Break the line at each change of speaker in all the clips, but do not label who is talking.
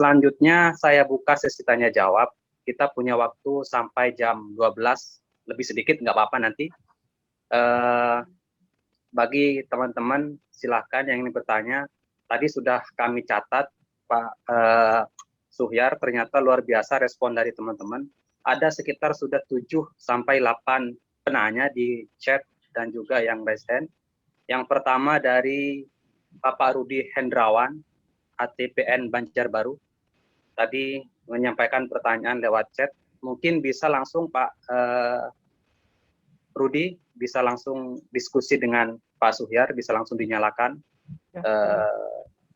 Selanjutnya saya buka sesi tanya jawab. Kita punya waktu sampai jam 12, lebih sedikit nggak apa-apa nanti. Bagi teman-teman silahkan yang ingin bertanya. Tadi sudah kami catat Pak Suhyar, ternyata luar biasa respon dari teman-teman. Ada sekitar sudah 7 sampai 8 penanya di chat dan juga yang raise hand. Yang pertama dari Bapak Rudi Hendrawan, ATPN Banjarbaru. Tadi menyampaikan pertanyaan lewat chat. Mungkin bisa langsung Pak Rudi, bisa langsung diskusi dengan Pak Suhyar, bisa langsung dinyalakan.
Ya,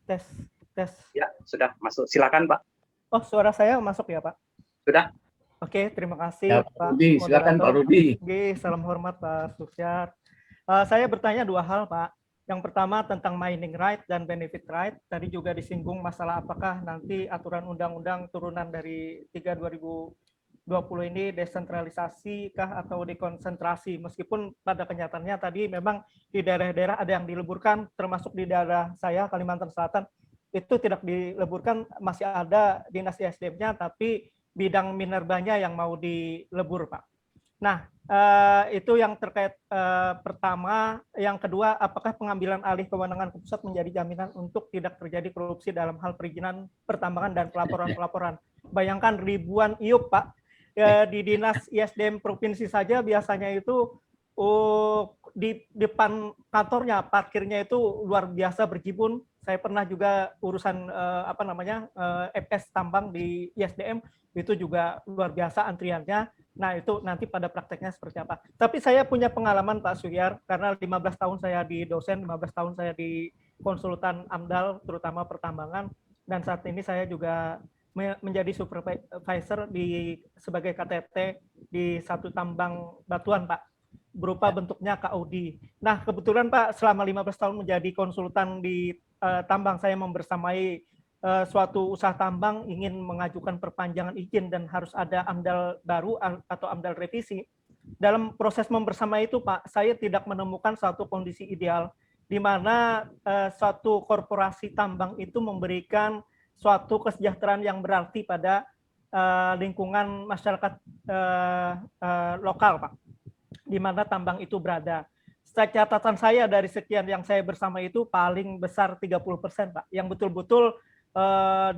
tes.
Ya, sudah masuk. Silakan Pak.
Oh, suara saya masuk ya Pak?
Sudah.
Oke, terima kasih
ya, Pak Rudi. Silakan Pak Rudi.
Oke, salam hormat Pak Suhyar. Saya bertanya 2 hal Pak. Yang pertama tentang mining right dan benefit right. Tadi juga disinggung masalah apakah nanti aturan undang-undang turunan dari 3/2020 ini desentralisasi kah atau dekonsentrasi. Meskipun pada kenyataannya tadi memang di daerah-daerah ada yang dileburkan, termasuk di daerah saya Kalimantan Selatan itu tidak dileburkan, masih ada dinas ISDM-nya, tapi bidang minerbanya yang mau dilebur Pak. Nah, itu yang terkait pertama. Yang kedua, apakah pengambilan alih kewenangan ke pusat menjadi jaminan untuk tidak terjadi korupsi dalam hal perizinan pertambangan dan pelaporan-pelaporan? Bayangkan ribuan IUP Pak, di dinas ISDM provinsi saja biasanya itu di depan kantornya, parkirnya itu luar biasa berjibun. Saya pernah juga urusan FS tambang di ISDM, itu juga luar biasa antriannya. Nah, itu nanti pada prakteknya seperti apa. Tapi saya punya pengalaman Pak Suhyar, karena 15 tahun saya di dosen, 15 tahun saya di konsultan AMDAL, terutama pertambangan, dan saat ini saya juga menjadi supervisor sebagai KTT di satu tambang batuan Pak, berupa bentuknya KOD. Nah, kebetulan Pak, selama 15 tahun menjadi konsultan di tambang, saya membersamai suatu usaha tambang ingin mengajukan perpanjangan izin dan harus ada AMDAL baru atau AMDAL revisi. Dalam proses membersamai itu Pak, saya tidak menemukan suatu kondisi ideal di mana suatu korporasi tambang itu memberikan suatu kesejahteraan yang berarti pada lingkungan masyarakat lokal Pak, di mana tambang itu berada. Catatan saya dari sekian yang saya bersama itu paling besar 30% Pak, yang betul-betul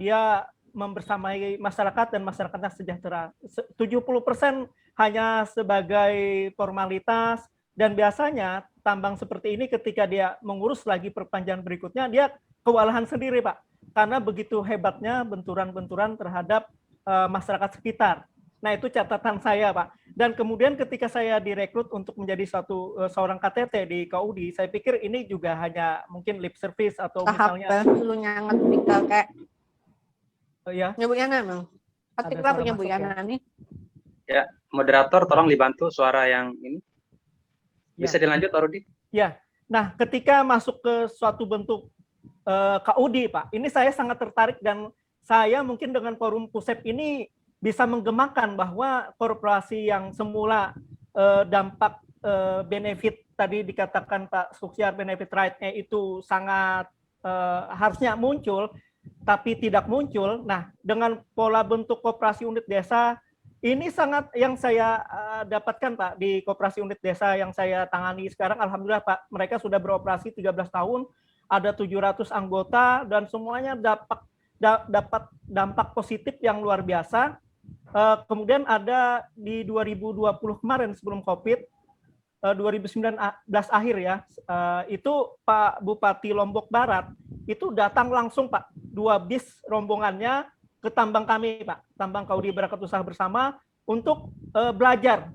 dia membersamai masyarakat dan masyarakatnya sejahtera. 70% hanya sebagai formalitas, dan biasanya tambang seperti ini ketika dia mengurus lagi perpanjangan berikutnya, dia kewalahan sendiri Pak, karena begitu hebatnya benturan-benturan terhadap masyarakat sekitar. Nah, itu catatan saya Pak. Dan kemudian ketika saya direkrut untuk menjadi seorang KTT di KUD, saya pikir ini juga hanya mungkin lip service atau misalnya
lu nyangat tinggal kayak
ya.
Bu Yana Bang. Ketiklah punya Bu Yana nih.
Ya, moderator tolong dibantu suara yang ini. Bisa dilanjut Pak Rudi?
Ya. Nah, ketika masuk ke suatu bentuk KUD Pak, ini saya sangat tertarik, dan saya mungkin dengan forum PUSEP ini bisa menggemakan bahwa korporasi yang semula dampak benefit tadi dikatakan Pak Suhyar, benefit right-nya itu sangat harusnya muncul, tapi tidak muncul. Nah, dengan pola bentuk koperasi unit desa, ini sangat yang saya dapatkan Pak di koperasi unit desa yang saya tangani sekarang. Alhamdulillah Pak, mereka sudah beroperasi 13 tahun, ada 700 anggota, dan semuanya dapat dampak positif yang luar biasa. Kemudian ada di 2020 kemarin sebelum COVID, 2019 akhir ya, itu Pak Bupati Lombok Barat itu datang langsung Pak, 2 bis rombongannya ke tambang kami Pak, tambang KUD Barakat Usaha Bersama, untuk belajar,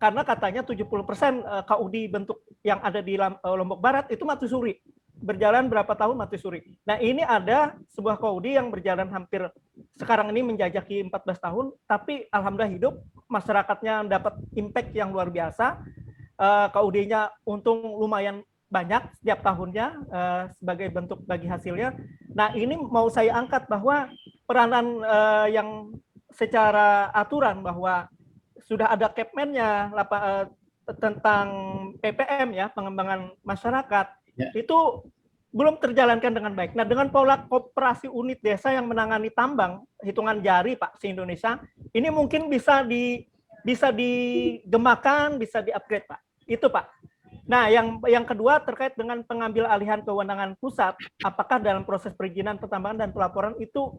karena katanya 70% KUD bentuk yang ada di Lombok Barat itu mati suri. Berjalan berapa tahun mati suri. Nah, ini ada sebuah KUD yang berjalan hampir sekarang ini menjajaki 14 tahun, tapi alhamdulillah hidup, masyarakatnya dapat impact yang luar biasa. KUD-nya untung lumayan banyak setiap tahunnya sebagai bentuk bagi hasilnya. Nah, ini mau saya angkat bahwa peranan yang secara aturan bahwa sudah ada Kepmennya tentang PPM ya, pengembangan masyarakat, itu belum terjalankan dengan baik. Nah, dengan pola koperasi unit desa yang menangani tambang, hitungan jari Pak se-Indonesia, ini mungkin bisa digemakan, bisa di-upgrade Pak. Itu Pak. Nah, yang kedua terkait dengan pengambil alihan kewenangan pusat, apakah dalam proses perizinan pertambangan dan pelaporan itu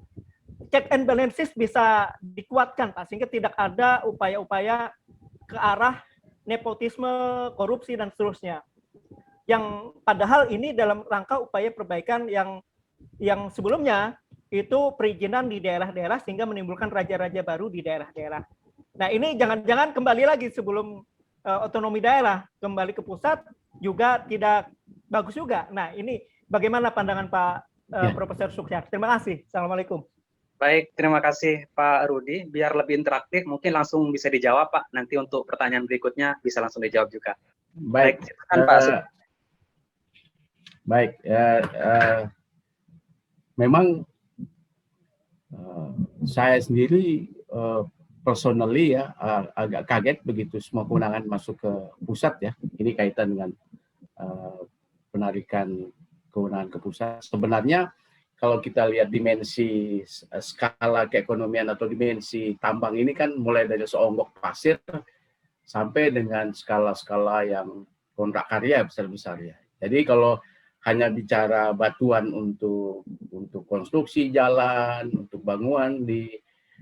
check and balances bisa dikuatkan Pak, sehingga tidak ada upaya-upaya ke arah nepotisme, korupsi, dan seterusnya. Yang padahal ini dalam rangka upaya perbaikan yang sebelumnya itu perizinan di daerah-daerah sehingga menimbulkan raja-raja baru di daerah-daerah. Nah, ini jangan-jangan kembali lagi sebelum otonomi daerah kembali ke pusat juga tidak bagus juga. Nah, ini bagaimana pandangan Pak Profesor Suhyar? Terima kasih. Assalamualaikum.
Baik, terima kasih Pak Rudi. Biar lebih interaktif, mungkin langsung bisa dijawab Pak. Nanti untuk pertanyaan berikutnya bisa langsung dijawab juga.
Baik,
silakan Pak.
Baik, memang saya sendiri personally ya agak kaget begitu semua kewenangan masuk ke pusat ya. Ini kaitan dengan penarikan kewenangan ke pusat. Sebenarnya kalau kita lihat dimensi skala keekonomian atau dimensi tambang ini kan mulai dari seonggok pasir sampai dengan skala-skala yang kontrak karya besar-besar ya. Jadi kalau hanya bicara batuan untuk konstruksi jalan, untuk bangunan di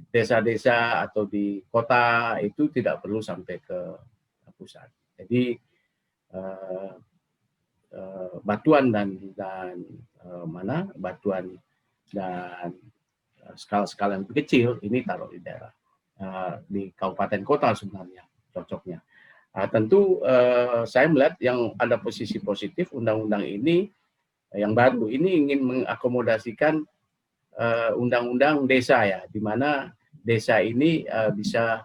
desa-desa atau di kota itu tidak perlu sampai ke pusat. Jadi batuan dan batuan dan skala-skala yang lebih kecil ini taruh di daerah, di kabupaten kota sebenarnya cocoknya. Tentu saya melihat yang ada posisi positif undang-undang ini yang baru ini ingin mengakomodasikan undang-undang desa ya, di mana desa ini bisa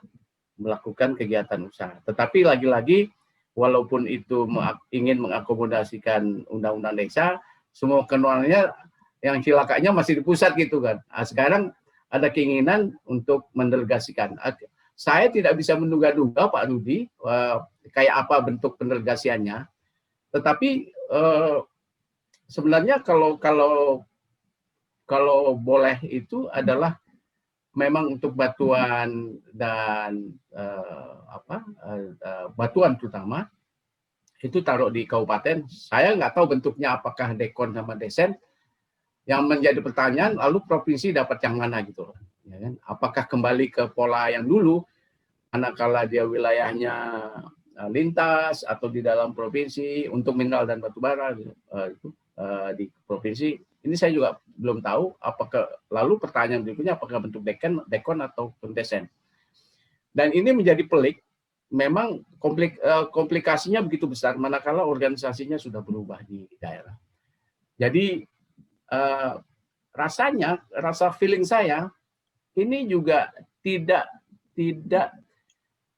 melakukan kegiatan usaha. Tetapi lagi-lagi walaupun itu ingin mengakomodasikan undang-undang desa, semua kewenangannya yang cilakanya masih di pusat gitu kan. Sekarang ada keinginan untuk mendelegasikan. Saya tidak bisa menduga-duga Pak Rudi kayak apa bentuk pendelegasiannya, tetapi sebenarnya kalau boleh itu adalah memang untuk batuan dan batuan terutama itu taruh di kabupaten. Saya nggak tahu bentuknya apakah dekon sama desen. Yang menjadi pertanyaan, lalu provinsi dapat yang mana gitu, ya kan? Apakah kembali ke pola yang dulu, manakala dia wilayahnya lintas atau di dalam provinsi untuk mineral dan batu bara di provinsi. Ini saya juga belum tahu. Apakah lalu pertanyaan berikutnya apakah bentuk dekon atau desen. Dan ini menjadi pelik. Memang komplikasinya begitu besar manakala organisasinya sudah berubah di daerah. Jadi rasa feeling saya ini juga tidak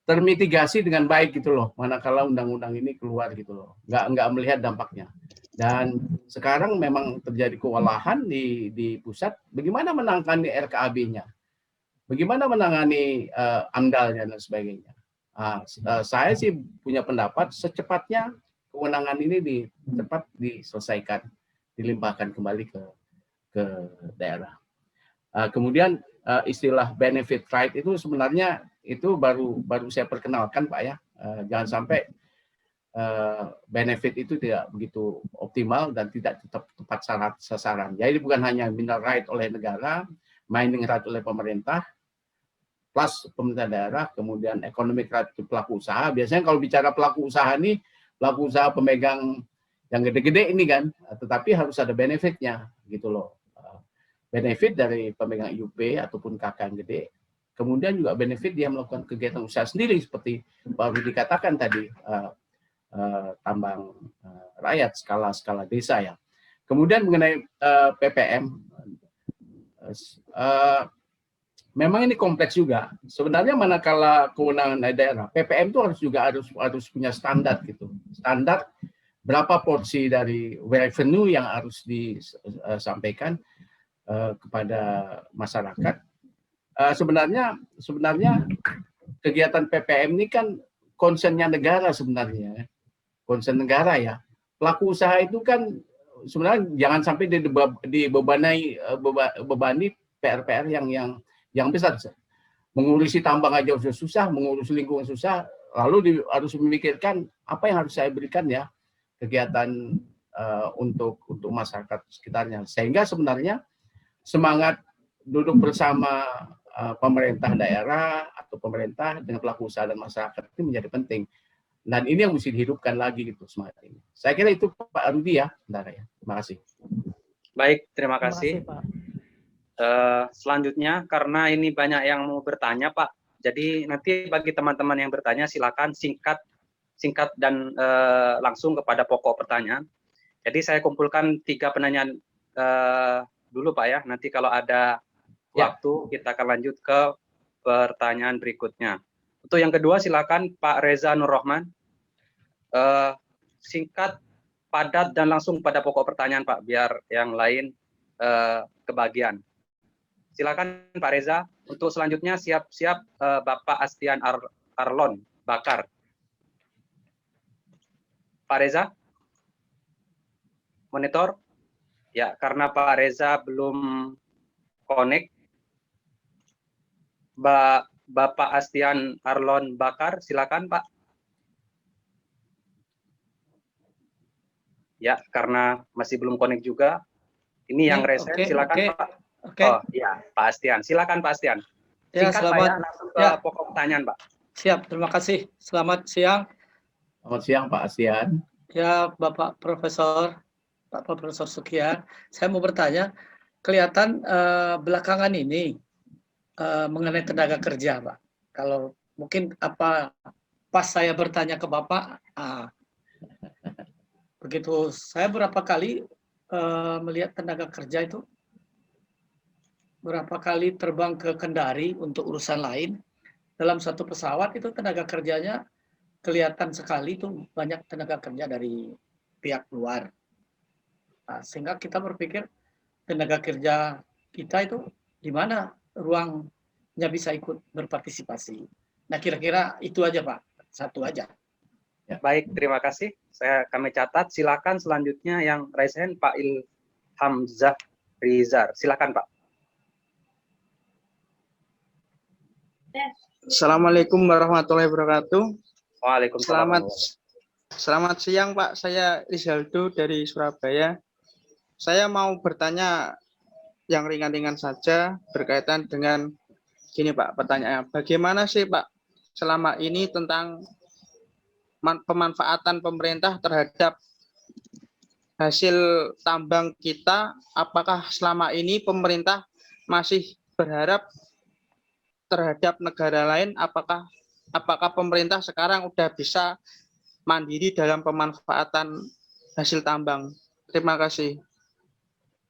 termitigasi dengan baik gitu loh, manakala undang-undang ini keluar gitu loh, nggak melihat dampaknya. Dan sekarang memang terjadi kewalahan di pusat, bagaimana menangani RKAB-nya, bagaimana menangani AMDAL-nya dan sebagainya. Saya sih punya pendapat secepatnya kewenangan ini cepat diselesaikan, dilimpahkan kembali ke daerah. Kemudian istilah benefit right itu sebenarnya itu baru saya perkenalkan Pak ya. Jangan sampai benefit itu tidak begitu optimal dan tidak tetap tepat sasaran. Jadi bukan hanya mineral right oleh negara, mining right oleh pemerintah, plus pemerintah daerah, kemudian economic right itu pelaku usaha. Biasanya kalau bicara pelaku usaha ini, pelaku usaha pemegang yang gede-gede ini kan, tetapi harus ada benefitnya gitu loh. Benefit dari pemegang IUP ataupun KK yang gede, kemudian juga benefit dia melakukan kegiatan usaha sendiri seperti baru dikatakan tadi, tambang rakyat skala desa ya. Kemudian mengenai PPM, memang ini kompleks juga. Sebenarnya manakala kewenangan daerah, PPM itu harus punya standar gitu. Standar berapa porsi dari revenue yang harus disampaikan kepada masyarakat. Sebenarnya kegiatan PPM ini kan concernnya negara sebenarnya, concern negara ya. Pelaku usaha itu kan sebenarnya jangan sampai dibebani PR-PR yang besar. Mengurusi tambang aja sudah susah, mengurus lingkungan susah, lalu harus memikirkan apa yang harus saya berikan ya kegiatan untuk masyarakat sekitarnya. Sehingga sebenarnya semangat duduk bersama pemerintah daerah atau pemerintah dengan pelaku usaha dan masyarakat itu menjadi penting. Dan ini yang mesti dihidupkan lagi gitu semangat ini. Saya kira itu Pak Rudi ya, sebentar ya. Terima kasih.
Baik, terima kasih.
Pak.
Selanjutnya, karena ini banyak yang mau bertanya, Pak. Jadi nanti bagi teman-teman yang bertanya, silakan singkat dan langsung kepada pokok pertanyaan. Jadi saya kumpulkan 3 penanyaan dulu, Pak ya. Nanti kalau ada waktu, kita akan lanjut ke pertanyaan berikutnya. Untuk yang kedua, silakan Pak Reza Nur Rahman. Singkat, padat, dan langsung pada pokok pertanyaan, Pak, biar yang lain kebagian. Silakan Pak Reza. Untuk selanjutnya siap-siap Bapak Astian Arlon Bakar. Pak Reza? Monitor? Ya, karena Pak Reza belum connect. Bapak Astian Arlon Bakar, silakan Pak. Ya, karena masih belum connect juga. Ini yang resen, silakan Pak. Oh iya, Pak Astian. Silakan Pak Astian. Singkat Pak ya, langsung ke pokok pertanyaan Pak.
Siap, terima kasih. Selamat siang.
Selamat siang Pak Astian.
Ya, Bapak Profesor Sukyar. Saya mau bertanya, kelihatan belakangan ini mengenai tenaga kerja, Pak. Kalau mungkin pas saya bertanya ke Bapak, begitu saya berapa kali melihat tenaga kerja itu, berapa kali terbang ke Kendari untuk urusan lain, dalam satu pesawat itu tenaga kerjanya kelihatan sekali itu banyak tenaga kerja dari pihak luar. Nah, sehingga kita berpikir tenaga kerja kita itu di mana ruangnya bisa ikut berpartisipasi. Nah, kira-kira itu aja Pak, satu aja.
Ya. Baik, terima kasih. Kami catat. Silakan selanjutnya yang raise hand Pak Ilham Rizar. Silakan Pak.
Assalamualaikum warahmatullahi wabarakatuh.
Waalaikumsalam.
Selamat siang Pak, saya Rizaldo dari Surabaya. Saya mau bertanya yang ringan-ringan saja berkaitan dengan gini Pak, pertanyaannya. Bagaimana sih Pak selama ini tentang pemanfaatan pemerintah terhadap hasil tambang kita? Apakah selama ini pemerintah masih berharap terhadap negara lain? Apakah pemerintah sekarang udah bisa mandiri dalam pemanfaatan hasil tambang? Terima kasih.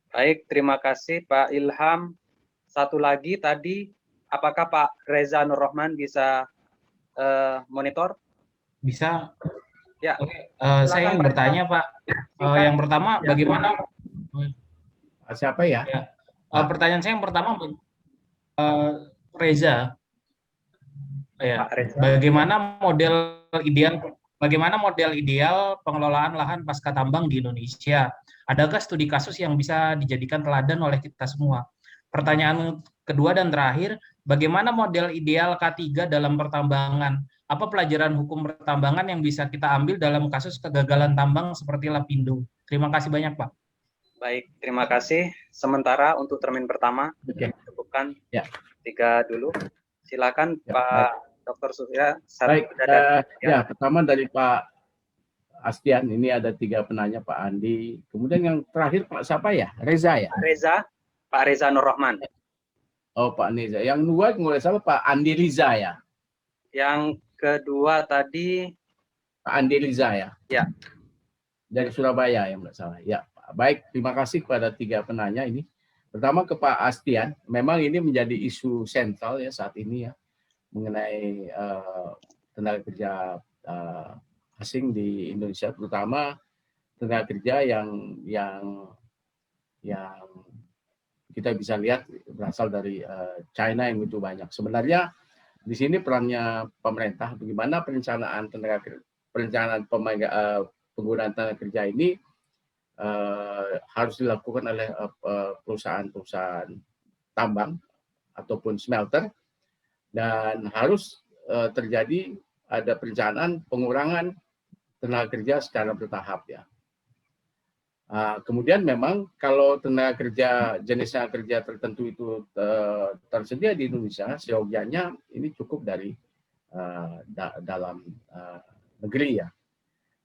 Baik, terima kasih Pak Ilham. Satu lagi tadi, apakah Pak Reza Nur Rahman bisa monitor?
Bisa.
Ya.
Oke, saya ingin bertanya Pak. Yang pertama, bagaimana?
Siapa ya?
Pertanyaan saya yang pertama, Reza. Ya, bagaimana model ideal pengelolaan lahan pasca tambang di Indonesia? Adakah studi kasus yang bisa dijadikan teladan oleh kita semua? Pertanyaan kedua dan terakhir, bagaimana model ideal K3 dalam pertambangan? Apa pelajaran hukum pertambangan yang bisa kita ambil dalam kasus kegagalan tambang seperti Lapindo? Terima kasih banyak, Pak.
Baik, terima kasih. Sementara untuk termin pertama, cukupkan 3 dulu. Silakan Pak Dr. Surya.
Baik, pertama dari Pak Astian, ini ada 3 penanya Pak Andi. Kemudian yang terakhir Pak siapa ya? Reza ya?
Pak Reza Nur Rahman.
Oh Pak Reza. Yang kedua mulai sama Pak Andi Riza ya?
Yang kedua tadi
Pak Andi Riza ya?
Ya.
Dari Surabaya yang tidak salah. Ya, baik. Terima kasih kepada 3 penanya ini. Pertama ke Pak Astian, memang ini menjadi isu sentral ya saat ini ya, mengenai tenaga kerja asing di Indonesia, terutama tenaga kerja yang kita bisa lihat berasal dari China yang begitu banyak. Sebenarnya di sini perannya pemerintah, bagaimana penggunaan tenaga kerja ini harus dilakukan oleh perusahaan-perusahaan tambang ataupun smelter, dan harus terjadi ada perencanaan pengurangan tenaga kerja secara bertahap ya. Kemudian memang kalau tenaga kerja jenis tenaga kerja tertentu itu tersedia di Indonesia, seyogianya ini cukup dari dalam negeri ya.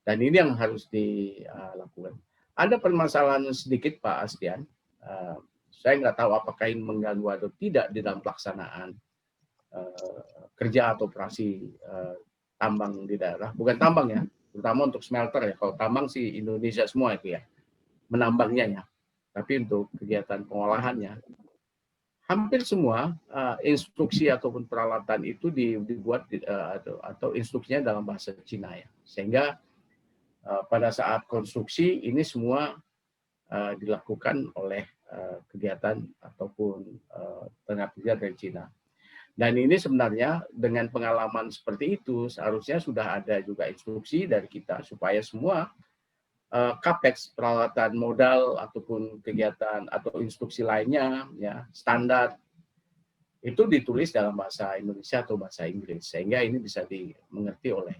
Dan ini yang harus dilakukan. Ada permasalahan sedikit Pak Astian, saya nggak tahu apakah ini mengganggu atau tidak di dalam pelaksanaan kerja atau operasi tambang di daerah. Bukan tambang ya, terutama untuk smelter ya. Kalau tambang sih Indonesia semua itu ya, menambangnya ya. Tapi untuk kegiatan pengolahannya, hampir semua instruksi ataupun peralatan itu dibuat atau instruksinya dalam bahasa Cina ya. Sehingga pada saat konstruksi ini semua dilakukan oleh kegiatan ataupun tenaga kerja dari Cina. Dan ini sebenarnya dengan pengalaman seperti itu seharusnya sudah ada juga instruksi dari kita supaya semua capex, peralatan modal ataupun kegiatan atau instruksi lainnya ya standar itu ditulis dalam bahasa Indonesia atau bahasa Inggris sehingga ini bisa dimengerti oleh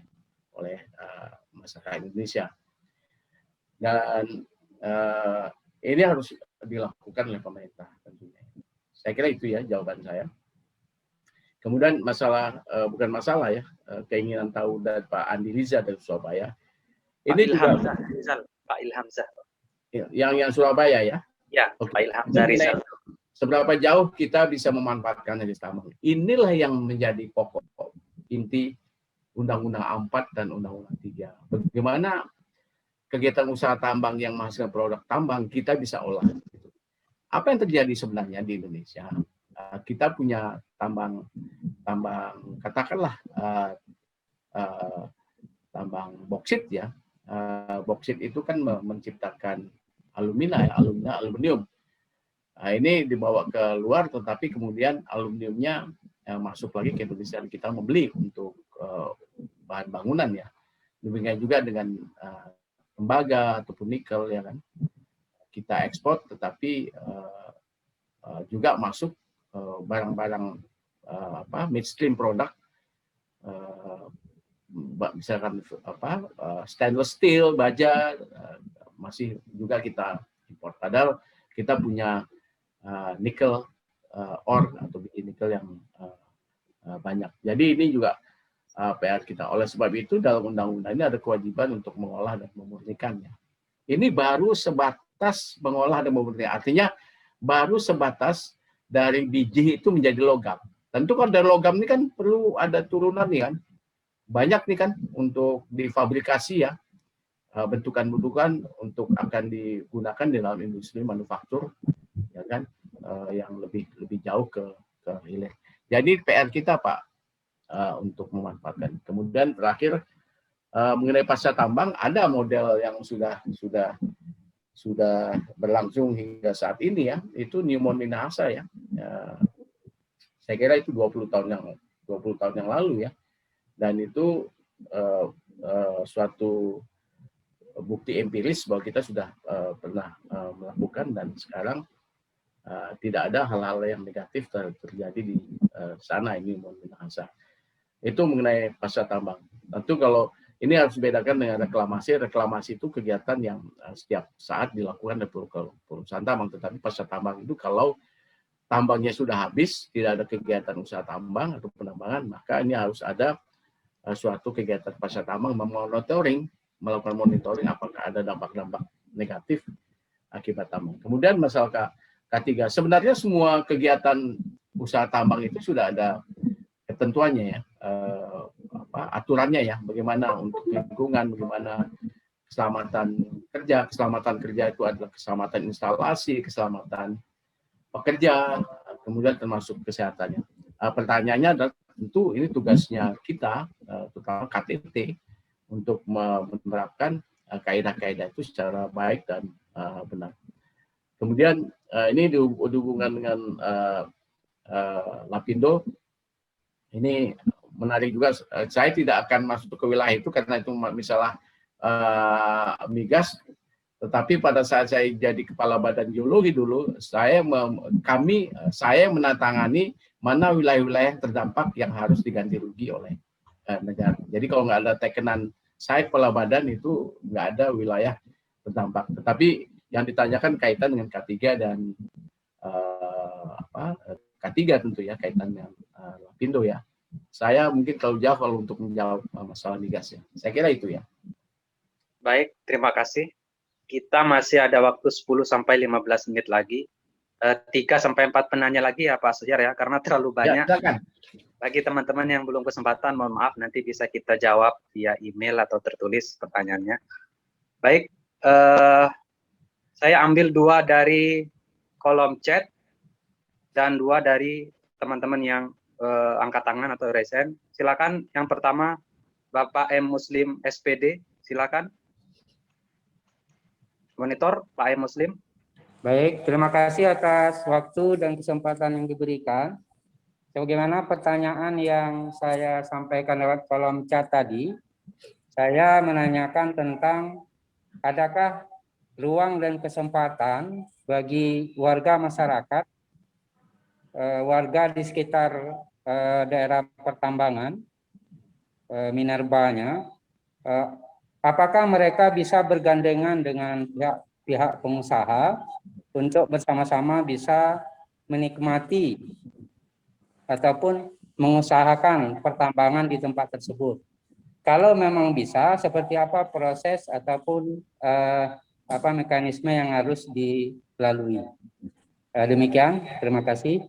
masyarakat Indonesia. Dan ini harus dilakukan oleh pemerintah tentunya. Saya kira itu ya jawaban saya. Kemudian masalah bukan masalah ya, keinginan tahu dari Pak Andi Riza dari Surabaya. Ini juga
Pak Ilham Zah.
Yang Surabaya ya?
Ya,
Oke.
Pak Ilham Zah Rizal.
Seberapa jauh kita bisa memanfaatkan jenis tambang? Inilah yang menjadi pokok inti Undang-Undang 4 dan Undang-Undang 3. Bagaimana kegiatan usaha tambang yang menghasilkan produk tambang kita bisa olah. Apa yang terjadi sebenarnya di Indonesia? Kita punya tambang katakanlah tambang boksit ya. Boksit itu kan menciptakan aluminium. Ini dibawa ke luar, tetapi kemudian aluminiumnya masuk lagi ke Indonesia dan kita membeli untuk bahan bangunan ya. Demikian juga dengan tembaga ataupun nikel ya kan. Kita ekspor, tetapi juga masuk barang-barang midstream produk, misalkan stainless steel, baja, masih juga kita import. Padahal kita punya nikel ore atau biji nikel yang banyak. Jadi ini juga PR kita. Oleh sebab itu dalam undang-undang ini ada kewajiban untuk mengolah dan memurnikannya. Ini baru sebatas mengolah dan memurnikan. Artinya baru sebatas dari biji itu menjadi logam. Tentu kalau dari logam ini kan perlu ada turunan nih kan. Banyak nih kan untuk difabrikasi ya. Bentukan-bentukan untuk akan digunakan di dalam industri manufaktur ya kan, yang lebih jauh ke hilir. Jadi PR kita Pak untuk memanfaatkan. Kemudian terakhir mengenai pasca tambang ada model yang sudah berlangsung hingga saat ini ya, itu Newmont Minahasa ya. Saya kira itu 20 tahun yang lalu ya. Dan itu suatu bukti empiris bahwa kita sudah pernah melakukan dan sekarang tidak ada hal-hal yang negatif terjadi di sana ini Newmont Minahasa. Itu mengenai pasca tambang. Tentu kalau ini harus dibedakan dengan reklamasi. Reklamasi itu kegiatan yang setiap saat dilakukan oleh perusahaan tambang. Tetapi pasca tambang itu kalau tambangnya sudah habis, tidak ada kegiatan usaha tambang atau penambangan, maka ini harus ada suatu kegiatan pasca tambang melakukan monitoring apakah ada dampak-dampak negatif akibat tambang. Kemudian masalah K3. Sebenarnya semua kegiatan usaha tambang itu sudah ada ketentuannya ya. Aturannya ya, bagaimana untuk lingkungan, bagaimana keselamatan kerja itu adalah keselamatan instalasi, keselamatan pekerja, kemudian termasuk kesehatannya. Pertanyaannya adalah tentu ini tugasnya kita, terutama KTT, untuk menerapkan kaidah-kaidah itu secara baik dan benar. Kemudian ini dihubungkan dengan Lapindo, ini menarik juga. Saya tidak akan masuk ke wilayah itu karena itu misalnya migas, Tetapi pada saat saya jadi kepala badan geologi dulu, saya menantangani mana wilayah-wilayah terdampak yang harus diganti rugi oleh negara. Jadi kalau nggak ada tekenan saya kepala badan itu nggak ada wilayah terdampak. Tetapi yang ditanyakan kaitan dengan K3 dan K3 tentu ya, kaitan dengan Lapindo ya. Saya mungkin kalau jawab kalau untuk menjawab masalah migas ya. Saya kira itu ya.
Baik, terima kasih. Kita masih ada waktu 10 sampai 15 menit lagi. 3 sampai 4 penanya lagi ya Pak Suhyar ya, karena terlalu banyak.
Ya,
bagi teman-teman yang belum kesempatan, mohon maaf, nanti bisa kita jawab via email atau tertulis pertanyaannya. Baik, saya ambil 2 dari kolom chat dan 2 dari teman-teman yang angkat tangan atau resen. Silakan yang pertama Bapak M. Muslim SPD, silakan. Monitor Pak M. Muslim.
Baik, terima kasih atas waktu dan kesempatan yang diberikan. Sebagaimana pertanyaan yang saya sampaikan lewat kolom chat tadi, saya menanyakan tentang adakah ruang dan kesempatan bagi warga masyarakat, warga di sekitar daerah pertambangan, minerbanya, apakah mereka bisa bergandengan dengan pihak pengusaha untuk bersama-sama bisa menikmati ataupun mengusahakan pertambangan di tempat tersebut? Kalau memang bisa, seperti apa proses ataupun mekanisme yang harus dilalui? Demikian, terima kasih.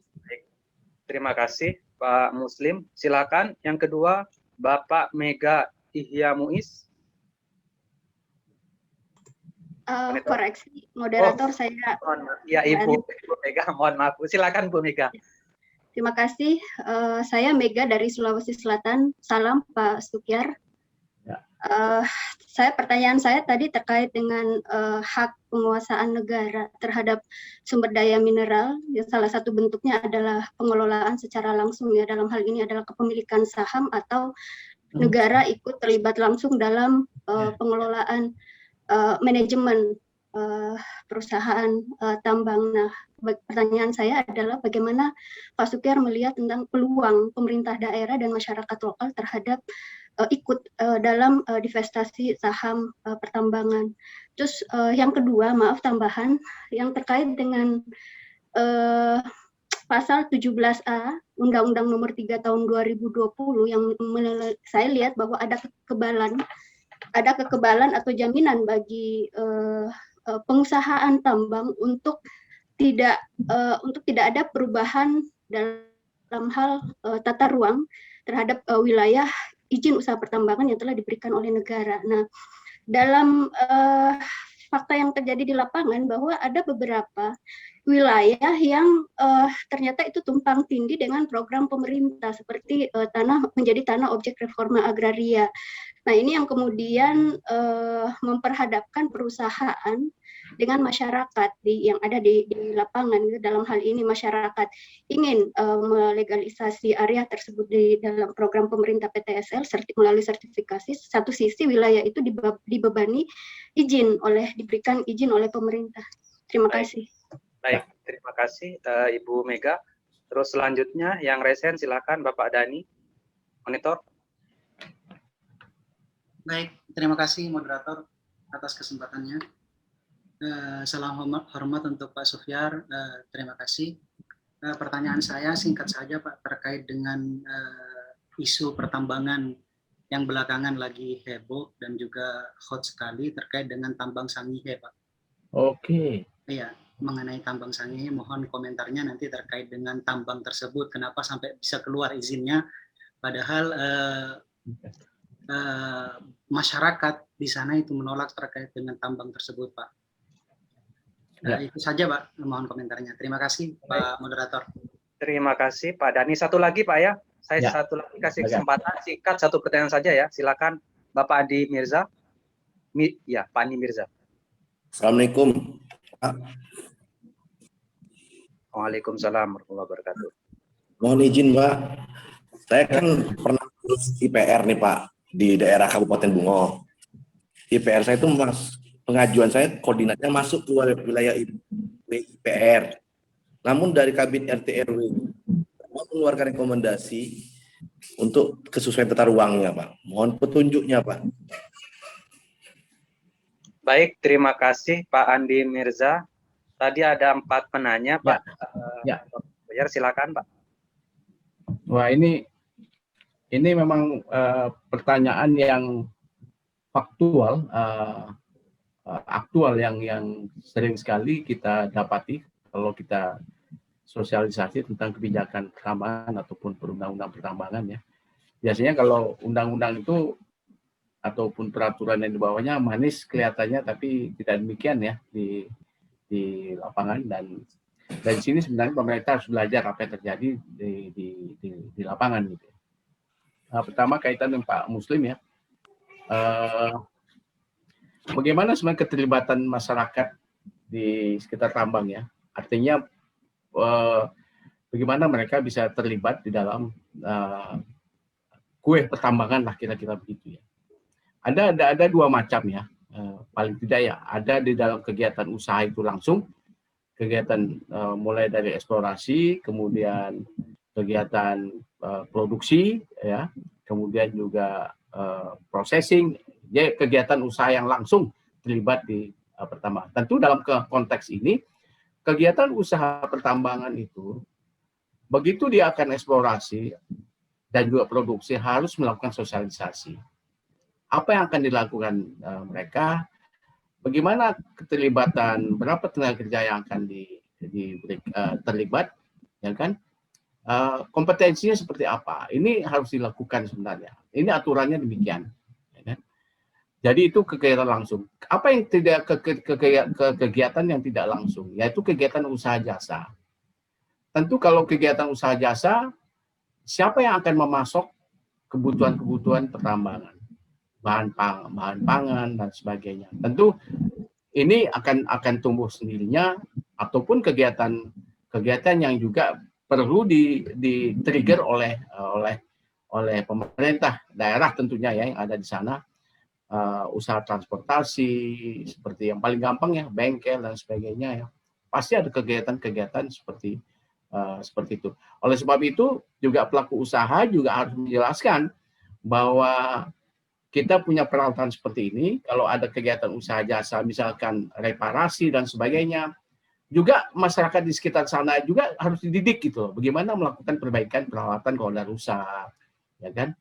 Terima kasih Pak Muslim. Silakan. Yang kedua, Bapak Mega Ihya Muiz.
Koreksi, moderator saya.
Ya Ibu Mega, mohon maaf. Silakan Bu Mega.
Terima kasih. Saya Mega dari Sulawesi Selatan. Salam Pak Suhyar. Pertanyaan saya tadi terkait dengan hak penguasaan negara terhadap sumber daya mineral. Ya, salah satu bentuknya adalah pengelolaan secara langsung ya. Dalam hal ini adalah kepemilikan saham atau negara ikut terlibat langsung dalam pengelolaan manajemen perusahaan tambang. Nah, pertanyaan saya adalah bagaimana Pak Suhyar melihat tentang peluang pemerintah daerah dan masyarakat lokal terhadap ikut dalam divestasi saham pertambangan. Terus yang kedua, maaf tambahan, yang terkait dengan pasal 17A Undang-Undang Nomor 3 Tahun 2020 yang saya lihat bahwa ada kekebalan atau jaminan bagi pengusahaan tambang untuk tidak ada perubahan dalam hal tata ruang terhadap wilayah izin usaha pertambangan yang telah diberikan oleh negara. Nah, dalam fakta yang terjadi di lapangan bahwa ada beberapa wilayah yang ternyata itu tumpang tindih dengan program pemerintah seperti menjadi tanah objek reforma agraria. Nah, ini yang kemudian memperhadapkan perusahaan dengan masyarakat yang ada di lapangan. Dalam hal ini masyarakat ingin melegalisasi area tersebut di dalam program pemerintah PTSL melalui sertifikasi. Satu sisi wilayah itu dibebani diberikan izin oleh pemerintah. Terima kasih.
Baik, terima kasih Ibu Mega. Terus selanjutnya yang resen silakan Bapak Dani. Monitor.
Baik, terima kasih moderator atas kesempatannya. Salam hormat untuk Pak Suhyar. Terima kasih. Pertanyaan saya singkat saja Pak, terkait dengan isu pertambangan yang belakangan lagi heboh dan juga hot sekali terkait dengan tambang Sangihe Pak.
Oke.
Iya, mengenai tambang Sangihe, mohon komentarnya nanti terkait dengan tambang tersebut. Kenapa sampai bisa keluar izinnya, padahal masyarakat di sana itu menolak terkait dengan tambang tersebut, Pak. Itu saja, Pak. Mohon komentarnya. Terima kasih, Pak Moderator.
Terima kasih, Pak Dani. Satu lagi, Pak ya. Saya satu lagi kasih kesempatan singkat satu pertanyaan saja ya. Silakan, Bapak Adi Mirza. Ya, Pak Adi Mirza.
Assalamualaikum.
Waalaikumsalam warahmatullahi wabarakatuh.
Mohon izin, Pak. Saya kan pernah urus IPR nih, Pak, di daerah Kabupaten Bungo. IPR saya itu pengajuan saya koordinatnya masuk ke wilayah IPR. Namun dari Kabin RT RW mengeluarkan rekomendasi untuk kesesuaian tata ruangnya, Pak. Mohon petunjuknya, Pak.
Baik, terima kasih Pak Andi Mirza. Tadi ada 4 penanya, Pak.
Ya.
Biar silakan, Pak.
Wah, ini memang pertanyaan yang faktual, aktual yang sering sekali kita dapati kalau kita sosialisasi tentang kebijakan pertambangan ataupun perundang-undang pertambangan ya. Biasanya kalau undang-undang itu ataupun peraturan yang dibawanya manis kelihatannya, tapi tidak demikian ya di lapangan, dan dari sini sebenarnya pemerintah harus belajar apa yang terjadi di lapangan gitu. Nah, pertama kaitan dengan Pak Muslim ya. Bagaimana sebenarnya keterlibatan masyarakat di sekitar tambang ya? Artinya bagaimana mereka bisa terlibat di dalam kue pertambangan lah, kira-kira begitu ya. Ada 2 macam ya, paling tidak ya. Ada di dalam kegiatan usaha itu langsung, kegiatan mulai dari eksplorasi, kemudian kegiatan produksi ya, kemudian juga processing, jadi kegiatan usaha yang langsung terlibat di pertambangan. Tentu dalam konteks ini kegiatan usaha pertambangan itu, begitu dia akan eksplorasi dan juga produksi, harus melakukan sosialisasi. Apa yang akan dilakukan mereka, bagaimana keterlibatan, berapa tenaga kerja yang akan terlibat, ya kan? Kompetensinya seperti apa? Ini harus dilakukan sebenarnya. Ini aturannya demikian. Ya kan? Jadi itu kegiatan langsung. Apa yang tidak kegiatan yang tidak langsung, yaitu kegiatan usaha jasa. Tentu kalau kegiatan usaha jasa, siapa yang akan memasok kebutuhan-kebutuhan pertambangan, bahan pangan dan sebagainya. Tentu ini akan tumbuh sendirinya, ataupun kegiatan yang juga perlu di trigger oleh pemerintah daerah tentunya ya yang ada di sana. Usaha transportasi seperti yang paling gampang ya, bengkel dan sebagainya ya, pasti ada kegiatan-kegiatan seperti itu. Oleh sebab itu juga pelaku usaha juga harus menjelaskan bahwa kita punya peralatan seperti ini. Kalau ada kegiatan usaha jasa, misalkan reparasi dan sebagainya, juga masyarakat di sekitar sana juga harus dididik gitu loh, bagaimana melakukan perbaikan peralatan kalau ada rusak, ya kan,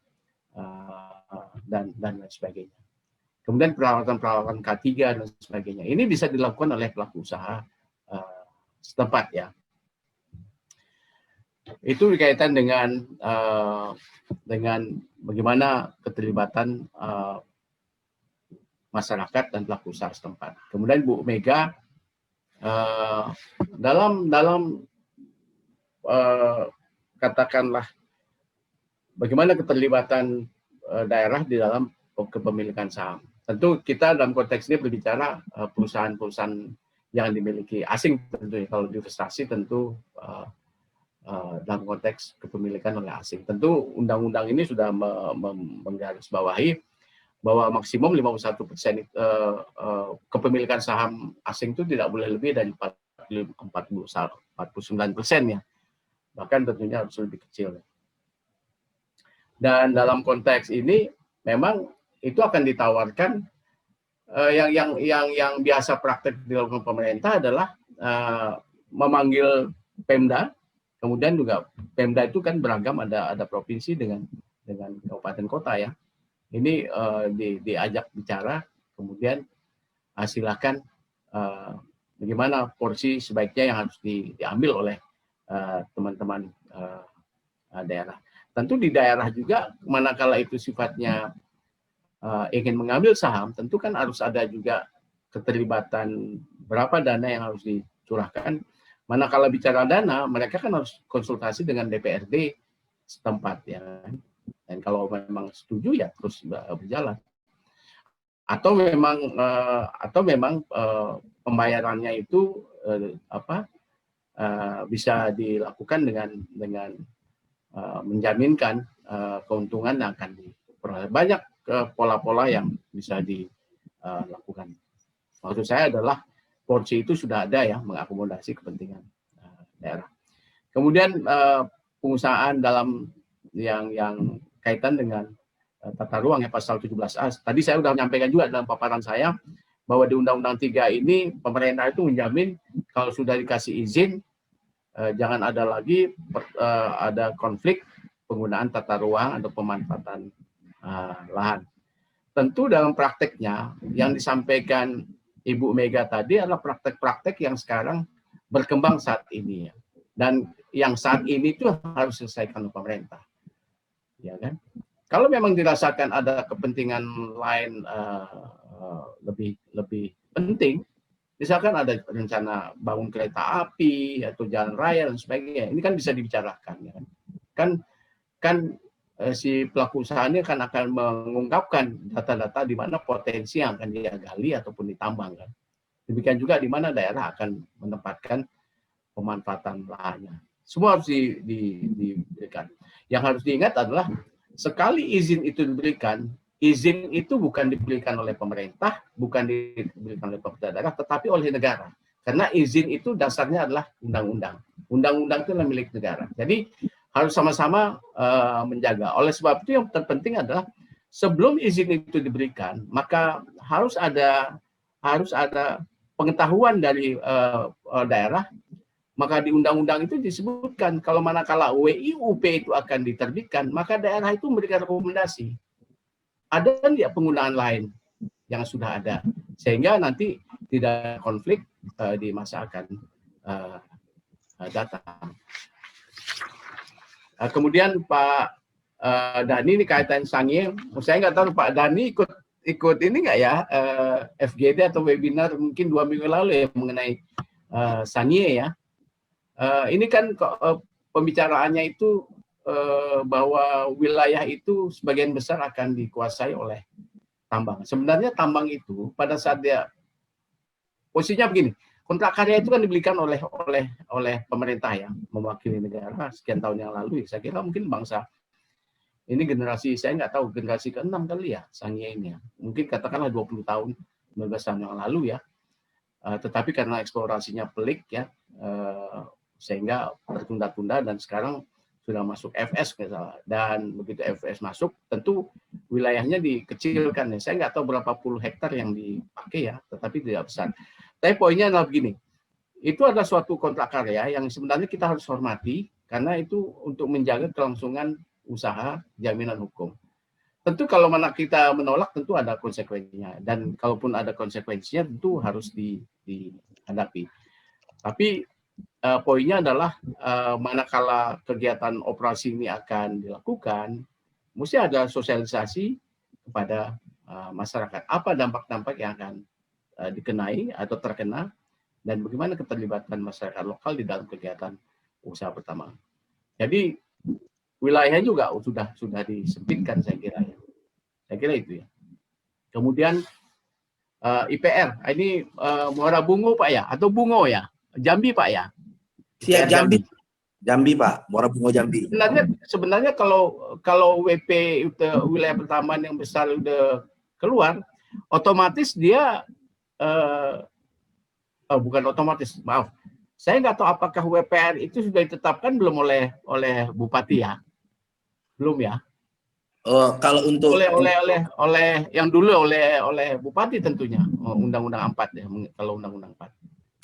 dan lain sebagainya. Kemudian peralatan-peralatan K3 dan sebagainya. Ini bisa dilakukan oleh pelaku usaha setempat ya. Itu berkaitan dengan bagaimana keterlibatan masyarakat dan pelaku usaha setempat. Kemudian Bu Mega dalam katakanlah bagaimana keterlibatan daerah di dalam kepemilikan saham. Tentu kita dalam konteks ini berbicara perusahaan-perusahaan yang dimiliki asing tentu ya. Kalau divestasi tentu dalam konteks kepemilikan oleh asing. Tentu undang-undang ini sudah menggarisbawahi bahwa maksimum 51% kepemilikan saham asing itu tidak boleh lebih dari 49% ya. Bahkan tentunya harus lebih kecil. Dan dalam konteks ini memang itu akan ditawarkan yang biasa praktek dilakukan pemerintah adalah memanggil Pemda. Kemudian juga Pemda itu kan beragam, ada provinsi dengan kabupaten kota ya. Ini diajak bicara, kemudian silakan bagaimana porsi sebaiknya yang harus diambil oleh teman-teman daerah. Tentu di daerah juga, manakala itu sifatnya ingin mengambil saham, tentu kan harus ada juga keterlibatan berapa dana yang harus dicurahkan. Manakala bicara dana, mereka kan harus konsultasi dengan DPRD setempat ya. Dan kalau memang setuju ya terus berjalan. Atau memang pembayarannya itu bisa dilakukan dengan menjaminkan keuntungan yang akan diperoleh. Banyak pola-pola yang bisa dilakukan. Maksud saya adalah porsi itu sudah ada ya, mengakomodasi kepentingan daerah. Kemudian pengusahaan dalam yang kaitan dengan tata ruang ya, pasal 17A. Tadi saya sudah menyampaikan juga dalam paparan saya bahwa di Undang-Undang 3 ini pemerintah itu menjamin kalau sudah dikasih izin jangan ada lagi ada konflik penggunaan tata ruang atau pemanfaatan lahan. Tentu dalam prakteknya yang disampaikan Ibu Mega tadi adalah praktek-praktek yang sekarang berkembang saat ini ya. Dan yang saat ini itu harus diselesaikan oleh pemerintah. Ya kan? Kalau memang dirasakan ada kepentingan lain lebih penting, misalkan ada rencana bangun kereta api atau jalan raya dan sebagainya, ini kan bisa dibicarakan. Ya kan si pelaku usaha ini akan mengungkapkan data-data di mana potensi yang akan dia gali ataupun ditambang kan. Demikian juga di mana daerah akan menempatkan pemanfaatan lahannya. Semua harus diberikan. Yang harus diingat adalah sekali izin itu diberikan, izin itu bukan diberikan oleh pemerintah, bukan diberikan oleh pemerintah daerah, tetapi oleh negara. Karena izin itu dasarnya adalah undang-undang. Undang-undang itu adalah milik negara. Jadi harus sama-sama menjaga. Oleh sebab itu yang terpenting adalah sebelum izin itu diberikan, maka harus ada pengetahuan dari daerah. Maka di undang-undang itu disebutkan kalau manakala WIUP itu akan diterbitkan, maka daerah itu memberikan rekomendasi. Ada tidak penggunaan lain yang sudah ada, sehingga nanti tidak konflik di masa akan datang. Kemudian Pak Dhani ini kaitan Sangihe, saya nggak tahu Pak Dhani ikut ini nggak ya FGD atau webinar mungkin 2 minggu lalu ya mengenai Sangihe ya. Ini kan pembicaraannya itu bahwa wilayah itu sebagian besar akan dikuasai oleh tambang. Sebenarnya tambang itu pada saat dia posisinya begini, kontrak karya itu kan diberikan oleh pemerintah ya, mewakili negara sekian tahun yang lalu. Saya kira mungkin bangsa ini generasi, saya nggak tahu generasi ke-6 kali ya Sangihe ini ya. Mungkin katakanlah 20 tahun, 15 tahun yang lalu ya. Tetapi karena eksplorasinya pelik ya, sehingga tertunda-tunda dan sekarang sudah masuk FS misalnya. Dan begitu FS masuk, tentu wilayahnya dikecilkan ya. Saya nggak tahu berapa puluh hektar yang dipakai ya, tetapi tidak besar. Tapi poinnya adalah begini, itu adalah suatu kontrak karya yang sebenarnya kita harus hormati karena itu untuk menjaga kelangsungan usaha jaminan hukum. Tentu kalau mana kita menolak tentu ada konsekuensinya dan kalaupun ada konsekuensinya tentu harus dihadapi. Tapi poinnya adalah manakala kegiatan operasi ini akan dilakukan, mesti ada sosialisasi kepada masyarakat. Apa dampak-dampak yang akan dikenai atau terkena dan bagaimana keterlibatan masyarakat lokal di dalam kegiatan usaha pertambangan. Jadi wilayahnya juga sudah disempitkan saya kira ya. Saya kira itu ya. Kemudian IPR, ini Muara Bungo Pak ya atau Bungo ya? Jambi Pak ya?
Siap Jambi Pak, Muara Bungo Jambi.
Sebenarnya kalau WP wilayah pertambangan yang besar udah keluar, otomatis dia bukan otomatis, maaf. Saya nggak tahu apakah WPR itu sudah ditetapkan belum oleh Bupati ya? Belum ya?
Kalau untuk
oleh yang dulu oleh Bupati tentunya Undang-Undang 4 ya, kalau Undang-Undang 4.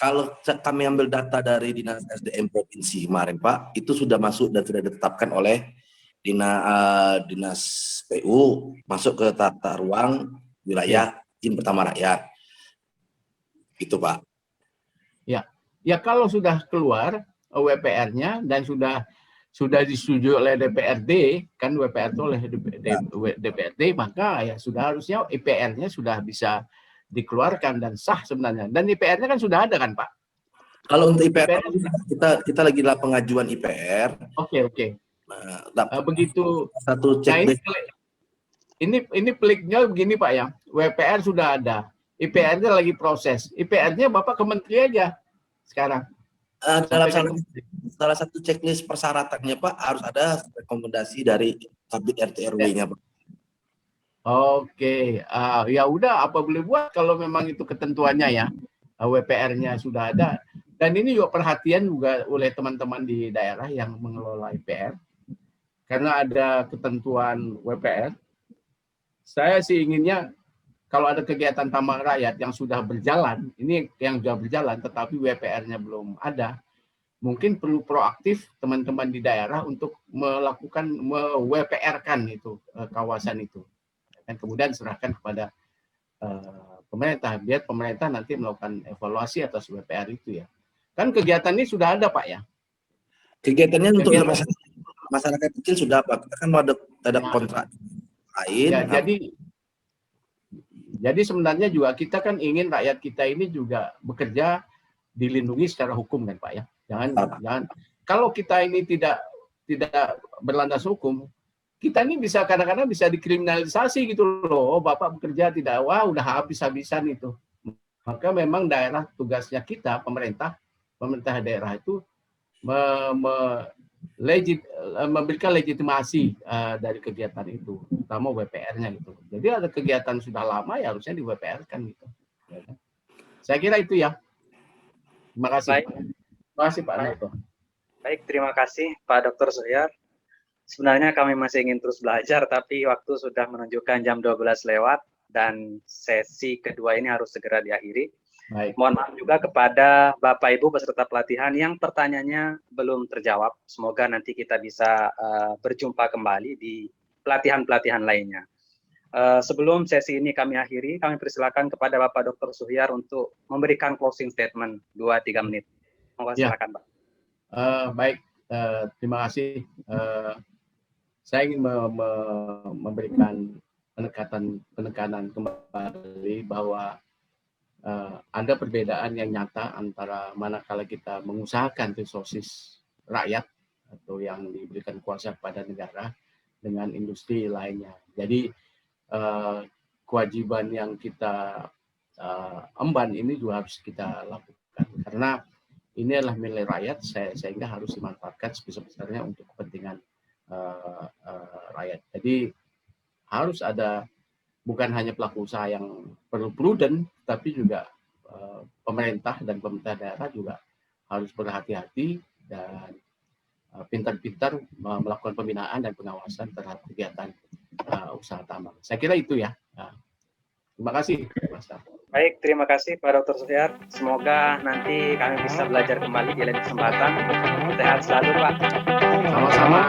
Kalau kami ambil data dari Dinas SDM Provinsi kemarin Pak, itu sudah masuk dan sudah ditetapkan oleh Dinas PU masuk ke tata ruang wilayah izin pertama rakyat. Itu Pak.
Ya kalau sudah keluar WPR-nya dan sudah disetujui oleh DPRD, kan WPR itu oleh DPRD, maka ya sudah harusnya IPR-nya sudah bisa dikeluarkan dan sah sebenarnya. Dan IPR-nya kan sudah ada kan Pak?
Kalau untuk IPR kita lagi dalam pengajuan IPR.
Oke. Begitu
satu checklist.
Ini peliknya begini Pak ya, WPR sudah ada, IPR-nya lagi proses. IPR-nya Bapak ke Menteri aja sekarang.
Dalam salah satu checklist persyaratannya Pak harus ada rekomendasi dari Kabid RT RW-nya Pak.
Oke, ya udah apa boleh buat kalau memang itu ketentuannya ya, WPR-nya sudah ada. Dan ini juga perhatian juga oleh teman-teman di daerah yang mengelola IPR, karena ada ketentuan WPR. Saya sih inginnya kalau ada kegiatan tambang rakyat yang sudah berjalan, ini yang sudah berjalan tetapi WPR-nya belum ada, mungkin perlu proaktif teman-teman di daerah untuk melakukan WPR-kan itu kawasan itu. Dan kemudian serahkan kepada pemerintah, biar pemerintah nanti melakukan evaluasi atas WPR itu ya. Kan kegiatan ini sudah ada Pak ya.
Kegiatannya untuk masyarakat kecil sudah Pak. Kita kan mau ada kontrak lain.
Ya, jadi sebenarnya juga kita kan ingin rakyat kita ini juga bekerja dilindungi secara hukum kan Pak ya. Jangan kalau kita ini tidak berlandas hukum, kita ini bisa kadang-kadang bisa dikriminalisasi gitu loh. Oh, Bapak bekerja tidak, wah udah habis-habisan itu. Maka memang daerah tugasnya kita, pemerintah daerah itu memberikan legitimasi dari kegiatan itu, terutama WPR-nya gitu. Jadi ada kegiatan sudah lama ya harusnya di WPR-kan gitu. Saya kira itu ya. Terima kasih. Terima kasih Pak Noto.
Baik, terima kasih Pak Dr. Suhyar. Sebenarnya kami masih ingin terus belajar, tapi waktu sudah menunjukkan jam 12 lewat dan sesi kedua ini harus segera diakhiri.
Baik.
Mohon maaf juga kepada Bapak Ibu peserta pelatihan yang pertanyaannya belum terjawab. Semoga nanti kita bisa berjumpa kembali di pelatihan-pelatihan lainnya. Sebelum sesi ini kami akhiri, kami persilakan kepada Bapak Dr. Suhyar untuk memberikan closing statement 2-3 menit. Mohon silakan Pak.
Baik, terima kasih. Saya ingin memberikan penekanan kembali bahwa ada perbedaan yang nyata antara manakala kita mengusahakan resources rakyat atau yang diberikan kuasa kepada negara dengan industri lainnya. Jadi kewajiban yang kita emban ini juga harus kita lakukan karena ini adalah milik rakyat, sehingga harus dimanfaatkan sebesar-besarnya untuk kepentingan rakyat. Jadi harus ada bukan hanya pelaku usaha yang perlu prudent, tapi juga pemerintah dan pemerintah daerah juga harus berhati-hati dan pintar-pintar melakukan pembinaan dan pengawasan terhadap kegiatan usaha tambang. Saya kira itu ya. Terima kasih, Mas.
Baik, terima kasih Pak Dr. Suhyar. Semoga nanti kami bisa belajar kembali di lain kesempatan. Sehat selalu, Pak.
Sama-sama.